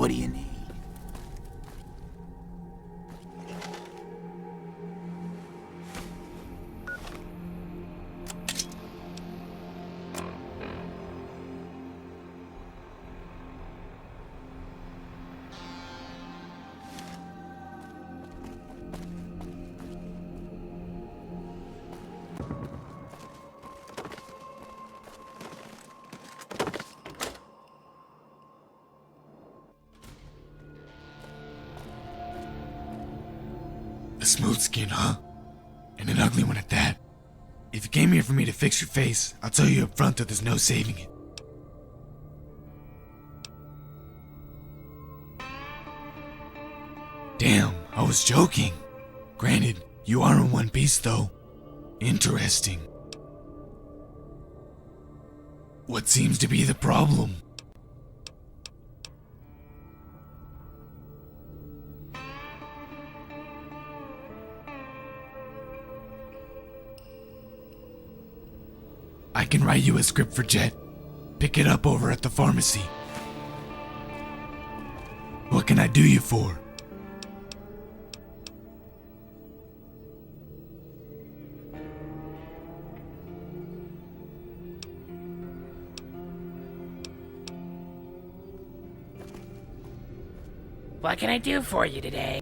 What do you need? A smooth skin, huh? And an ugly one at that. If you came here for me to fix your face, I'll tell you up front that there's no saving it. Damn, I was joking. Granted, you are in one piece though. Interesting. What seems to be the problem? I can write you a script for Jet. Pick it up over at the pharmacy. What can I do you for? What can I do for you today?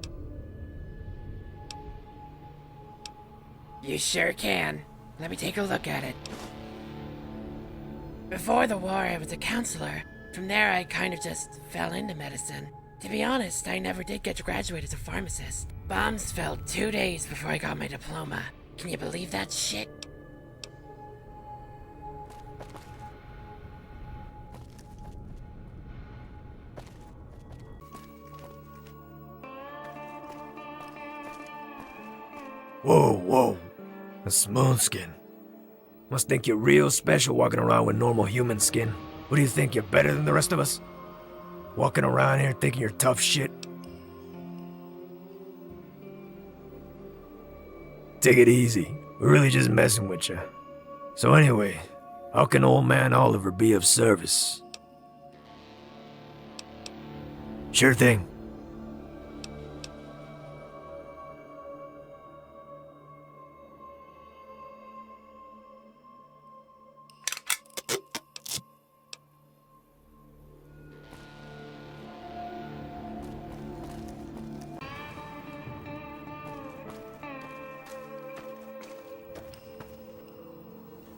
You sure can. Let me take a look at it. Before the war, I was a counselor. From there, I kind of just fell into medicine. To be honest, I never did get to graduate as a pharmacist. Bombs fell 2 days before I got my diploma. Can you believe that shit? Whoa. A smooth skin. Must think you're real special walking around with normal human skin. What do you think, you're better than the rest of us? Walking around here thinking you're tough shit? Take it easy. We're really just messing with you. So anyway, how can old man Oliver be of service? Sure thing.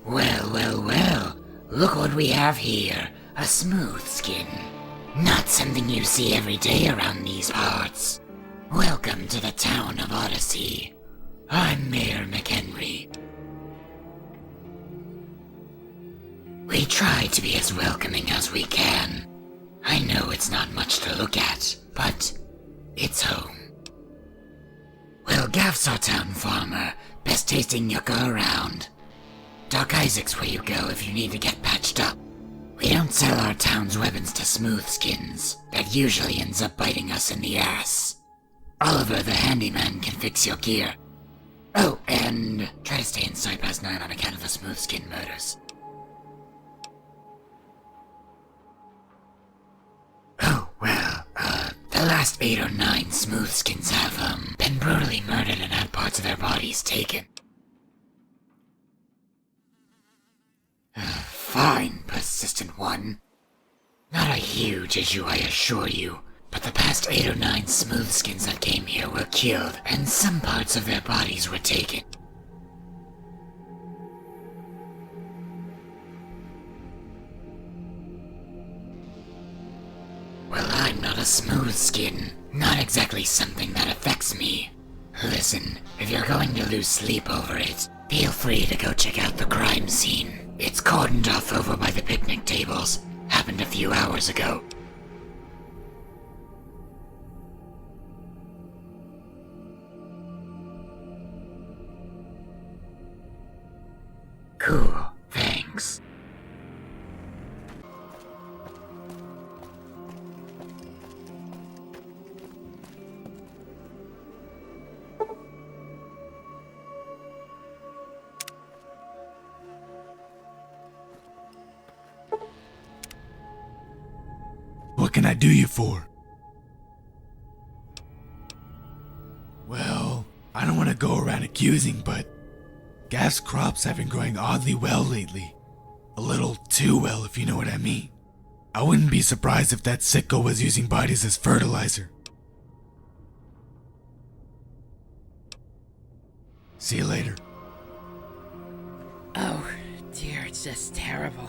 Well. Look what we have here. A smooth skin. Not something you see every day around these parts. Welcome to the town of Odyssey. I'm Mayor McHenry. We try to be as welcoming as we can. I know it's not much to look at, but it's home. Well, Gaff's our town farmer. Best tasting yucca around. Doc Isaac's where you go if you need to get patched up. We don't sell our town's weapons to smooth skins. That usually ends up biting us in the ass. Oliver the handyman can fix your gear. Oh, and try to stay inside past 9 on account of the smooth skin murders. Oh, well, the last 8 or 9 smooth skins have, been brutally murdered and had parts of their bodies taken. Fine, persistent one. Not a huge issue, I assure you, but the past 8 or 9 smooth skins that came here were killed, and some parts of their bodies were taken. Well, I'm not a smooth skin. Not exactly something that affects me. Listen, if you're going to lose sleep over it, feel free to go check out the crime scene. It's cordoned off over by the picnic tables. Happened a few hours ago. Cool, thanks. What can I do you for? accusing, but Gaff's crops have been growing oddly well lately. A little too well, if you know what I mean. I wouldn't be surprised if that sicko was using bodies as fertilizer. See you later. Oh, dear, it's just terrible.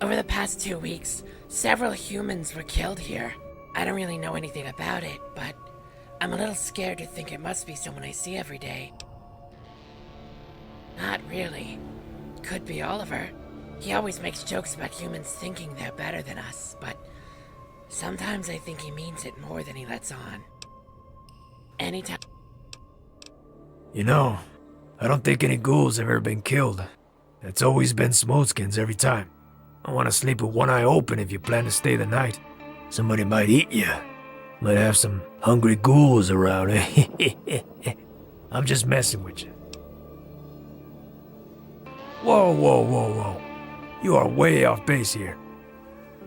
Over the past 2 weeks, several humans were killed here. I don't really know anything about it, but I'm a little scared to think it must be someone I see every day. Not really. Could be Oliver. He always makes jokes about humans thinking they're better than us, but sometimes I think he means it more than he lets on. Anytime. You know, I don't think any ghouls have ever been killed. It's always been Smoleskins every time. I want to sleep with one eye open if you plan to stay the night. Somebody might eat you. Might have some hungry ghouls around. I'm just messing with you. Whoa. You are way off base here.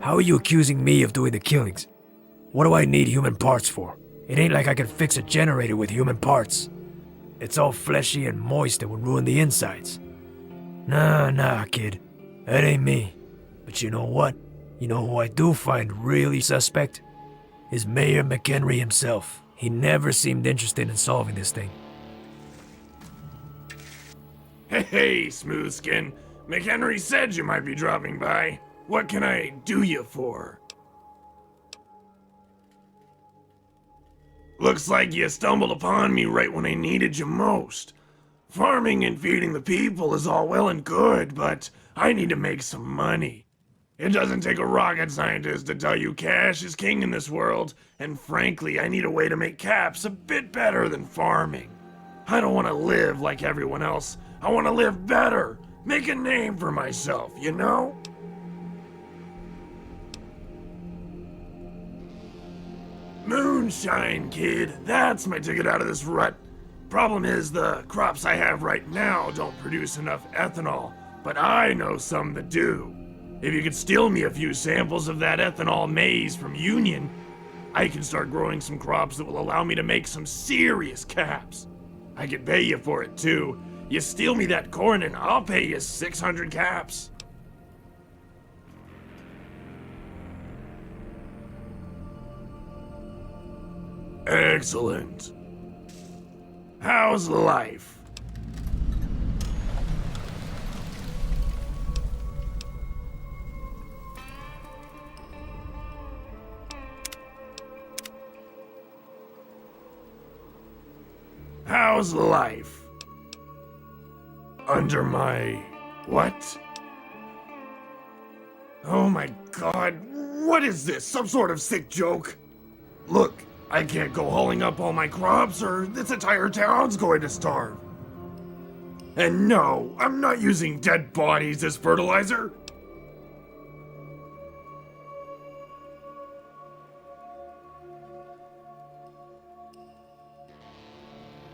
How are you accusing me of doing the killings? What do I need human parts for? It ain't like I can fix a generator with human parts. It's all fleshy and moist and would ruin the insides. Nah, kid. That ain't me. But you know what? You know who I do find really suspect? Is Mayor McHenry himself. He never seemed interested in solving this thing. Hey, Smoothskin. McHenry said you might be dropping by. What can I do you for? Looks like you stumbled upon me right when I needed you most. Farming and feeding the people is all well and good, but I need to make some money. It doesn't take a rocket scientist to tell you cash is king in this world, and frankly, I need a way to make caps a bit better than farming. I don't want to live like everyone else. I want to live better. Make a name for myself, you know? Moonshine, kid. That's my ticket out of this rut. Problem is, the crops I have right now don't produce enough ethanol, but I know some that do. If you could steal me a few samples of that ethanol maize from Union, I can start growing some crops that will allow me to make some serious caps. I could pay you for it too. You steal me that corn and I'll pay you 600 caps. Excellent. How's life? How's life? Under my... what? Oh my god, what is this? Some sort of sick joke? Look, I can't go hauling up all my crops or this entire town's going to starve. And no, I'm not using dead bodies as fertilizer.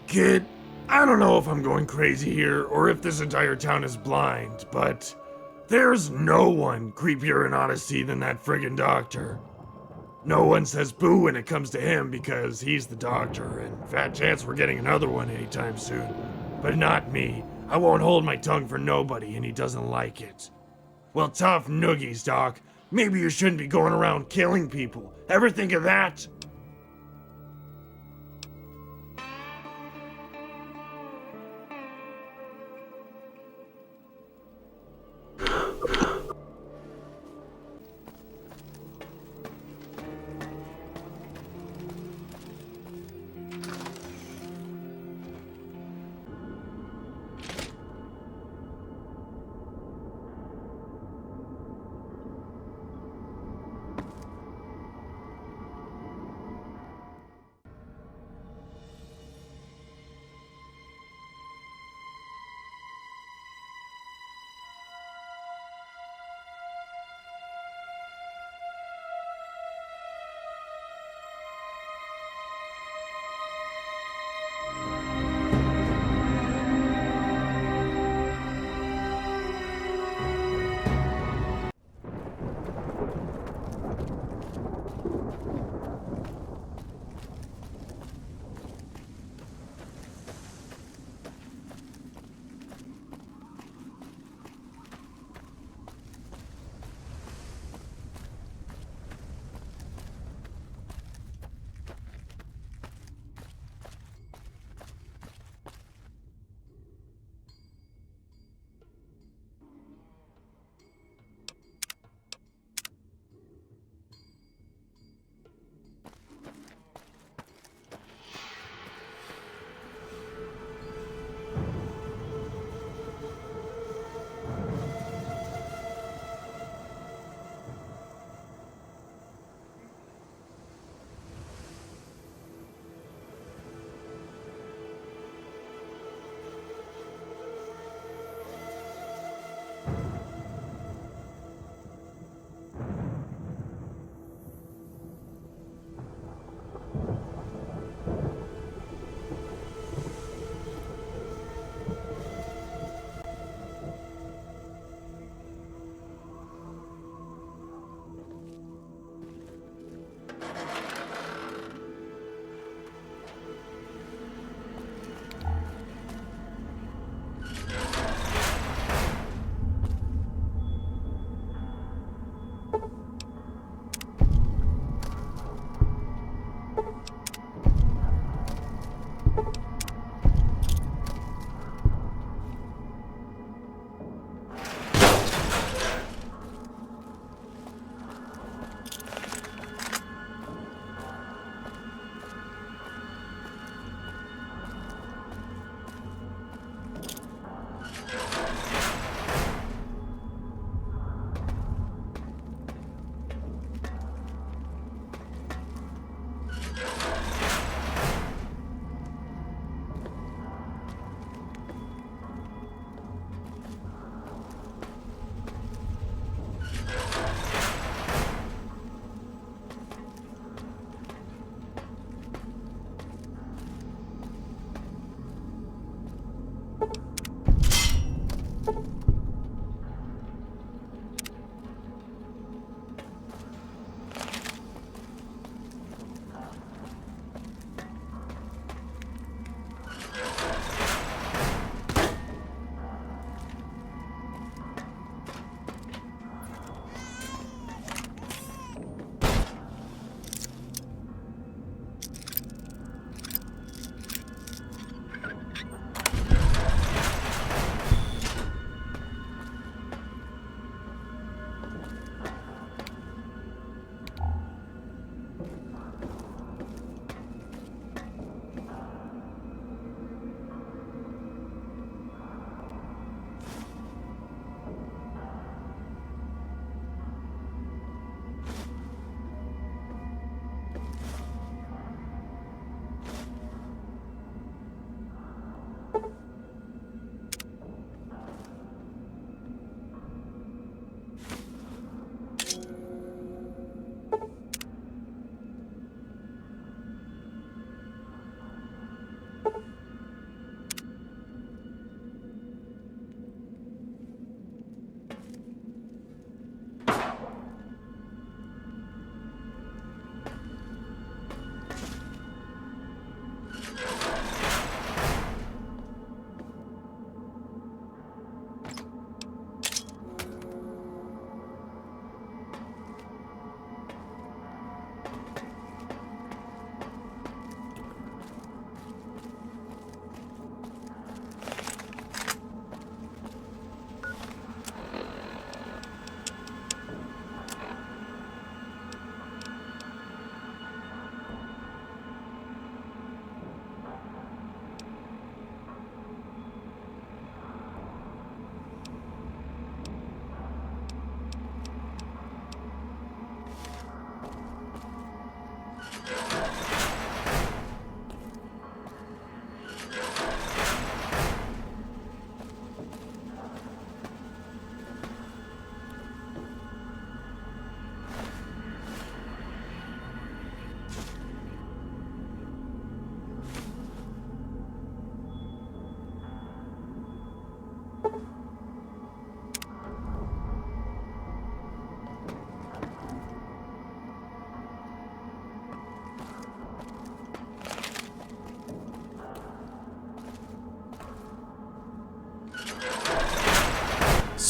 Kid, I don't know if I'm going crazy here or if this entire town is blind, but there's no one creepier in Odyssey than that friggin' doctor. No one says boo when it comes to him because he's the doctor, and fat chance we're getting another one anytime soon. But not me. I won't hold my tongue for nobody, and he doesn't like it. Well, tough noogies, Doc. Maybe you shouldn't be going around killing people. Ever think of that?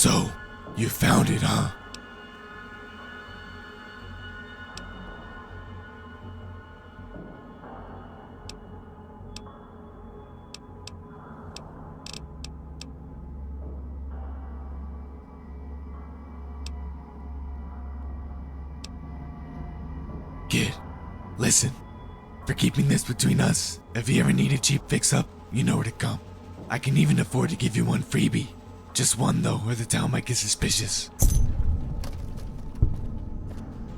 So, you found it, huh? Kid, listen. For keeping this between us, if you ever need a cheap fix-up, you know where to come. I can even afford to give you one freebie. Just one, though, or the town might get suspicious.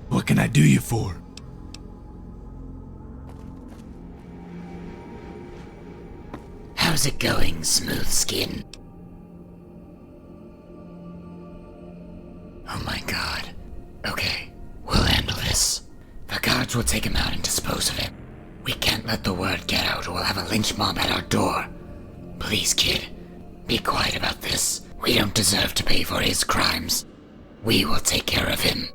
What can I do you for? How's it going, Smooth Skin? Oh my god. Okay, we'll handle this. The guards will take him out and dispose of him. We can't let the word get out or we'll have a lynch mob at our door. Please, kid, be quiet about this. We don't deserve to pay for his crimes. We will take care of him.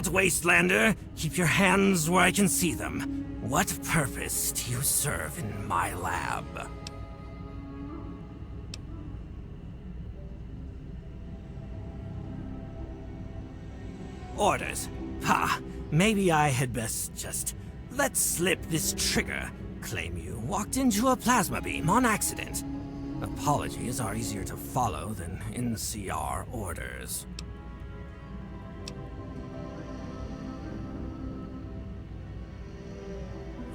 Halt, Wastelander! Keep your hands where I can see them. What purpose do you serve in my lab? Orders. Ha! Maybe I had best just let slip this trigger. Claim you walked into a plasma beam on accident. Apologies are easier to follow than NCR orders.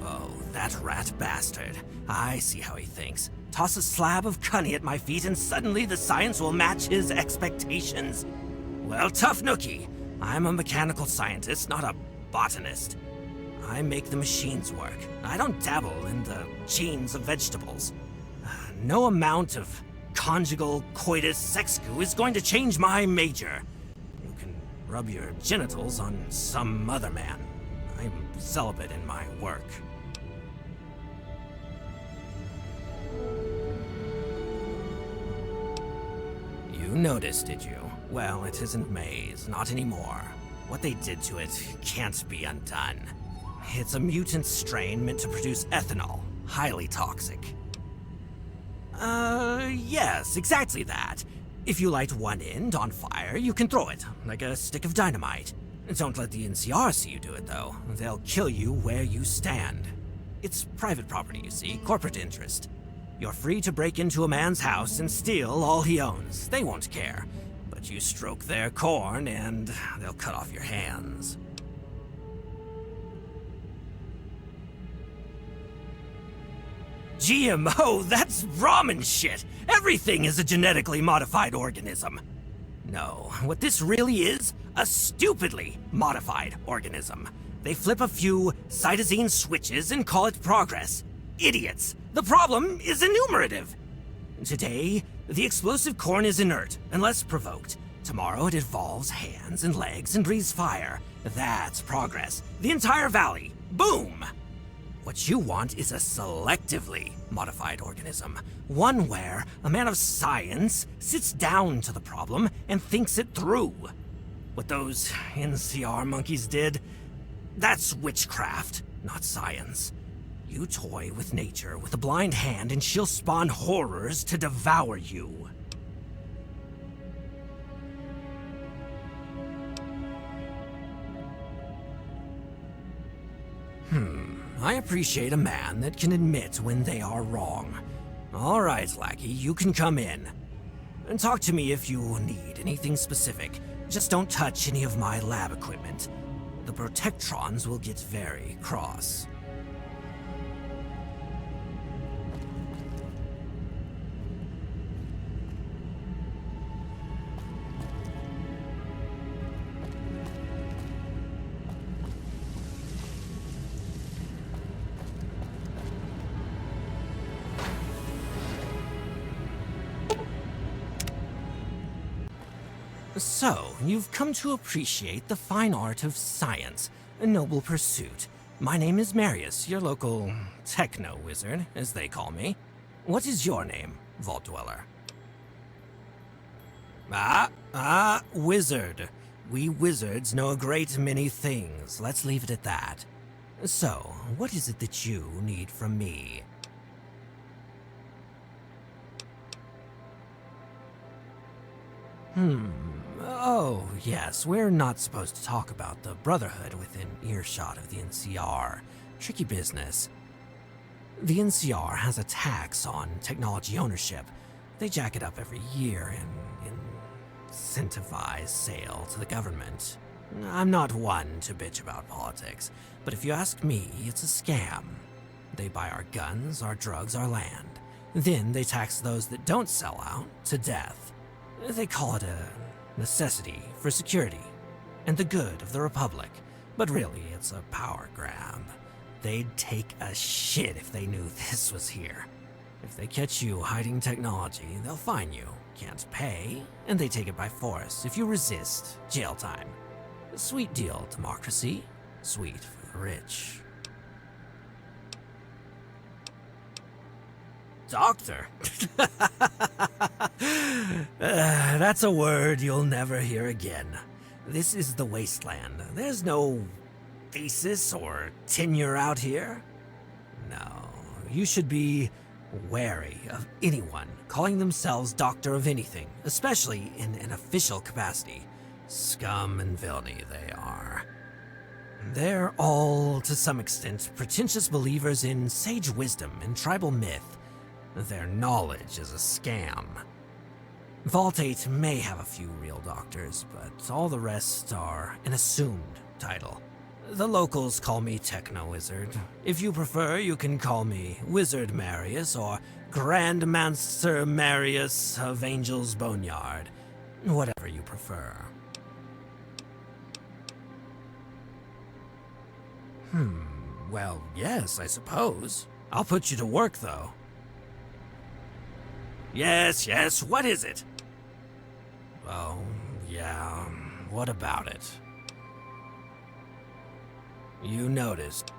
Oh, that rat bastard. I see how he thinks. Toss a slab of cunny at my feet and suddenly the science will match his expectations. Well, tough nookie. I'm a mechanical scientist, not a botanist. I make the machines work. I don't dabble in the genes of vegetables. No amount of conjugal coitus sex goo is going to change my major. You can rub your genitals on some other man. I'm celibate in my work. You noticed, did you? Well, it isn't maize, not anymore. What they did to it can't be undone. It's a mutant strain meant to produce ethanol, highly toxic. Yes, exactly that. If you light one end on fire, you can throw it, like a stick of dynamite. Don't let the NCR see you do it, though. They'll kill you where you stand. It's private property, you see, corporate interest. You're free to break into a man's house and steal all he owns. They won't care. But you stroke their corn and they'll cut off your hands. GMO, that's ramen shit! Everything is a genetically modified organism. No, what this really is, a stupidly modified organism. They flip a few cytosine switches and call it progress. Idiots! The problem is enumerative. Today, the explosive corn is inert, unless provoked. Tomorrow it evolves hands and legs and breathes fire. That's progress. The entire valley. Boom! What you want is a selectively modified organism. One where a man of science sits down to the problem and thinks it through. What those NCR monkeys did, that's witchcraft, not science. You toy with nature with a blind hand and she'll spawn horrors to devour you. I appreciate a man that can admit when they are wrong. All right, lackey, you can come in. And talk to me if you need anything specific. Just don't touch any of my lab equipment. The protectrons will get very cross. So, you've come to appreciate the fine art of science, a noble pursuit. My name is Marius, your local techno-wizard, as they call me. What is your name, Vault Dweller? Wizard. We wizards know a great many things. Let's leave it at that. So, what is it that you need from me? Oh, yes, we're not supposed to talk about the Brotherhood within earshot of the NCR. Tricky business. The NCR has a tax on technology ownership. They jack it up every year and incentivize sale to the government. I'm not one to bitch about politics, but if you ask me, it's a scam. They buy our guns, our drugs, our land. Then they tax those that don't sell out to death. They call it a necessity for security and the good of the Republic, but really it's a power grab. They'd take a shit if they knew this was here. If they catch you hiding technology, they'll fine you, can't pay, and they take it by force. If you resist, jail time. Sweet deal, democracy. Sweet for the rich. Doctor? That's a word you'll never hear again. This is the wasteland. There's no thesis or tenure out here. No, you should be wary of anyone calling themselves Doctor of anything, especially in an official capacity. Scum and villainy they are. They're all, to some extent, pretentious believers in sage wisdom and tribal myth. Their knowledge is a scam. Vault 8 may have a few real doctors, but all the rest are an assumed title. The locals call me Techno-Wizard. If you prefer, you can call me Wizard Marius or Grand Master Marius of Angel's Boneyard. Whatever you prefer. Well, yes, I suppose. I'll put you to work, though. Yes, what is it? Oh, yeah, what about it? You noticed.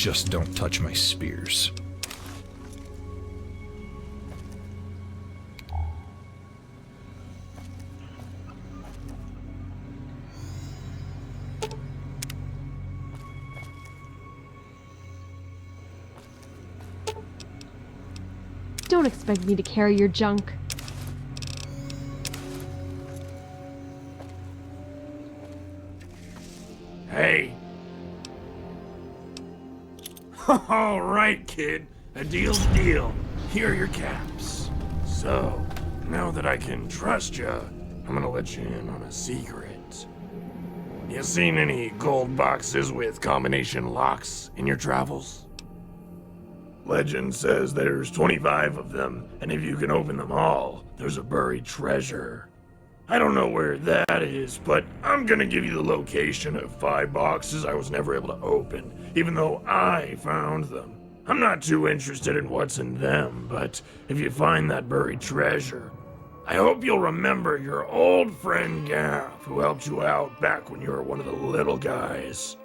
Just don't touch my spears. Don't expect me to carry your junk. Hey. All right, kid. A deal's a deal. Here are your caps. So, now that I can trust you, I'm gonna let you in on a secret. You seen any gold boxes with combination locks in your travels? Legend says there's 25 of them, and if you can open them all, there's a buried treasure. I don't know where that is, but I'm gonna give you the location of 5 boxes I was never able to open, even though I found them. I'm not too interested in what's in them, but if you find that buried treasure, I hope you'll remember your old friend Gav, who helped you out back when you were one of the little guys.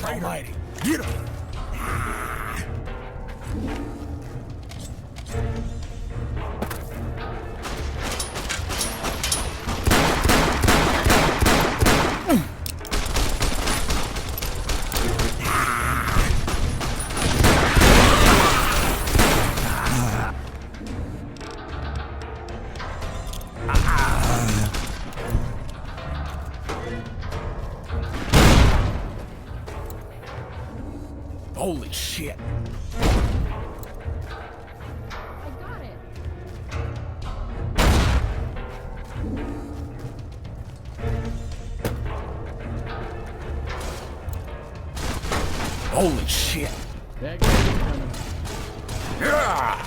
almighty. Get him! Holy shit! I got it. Holy shit! Yeah!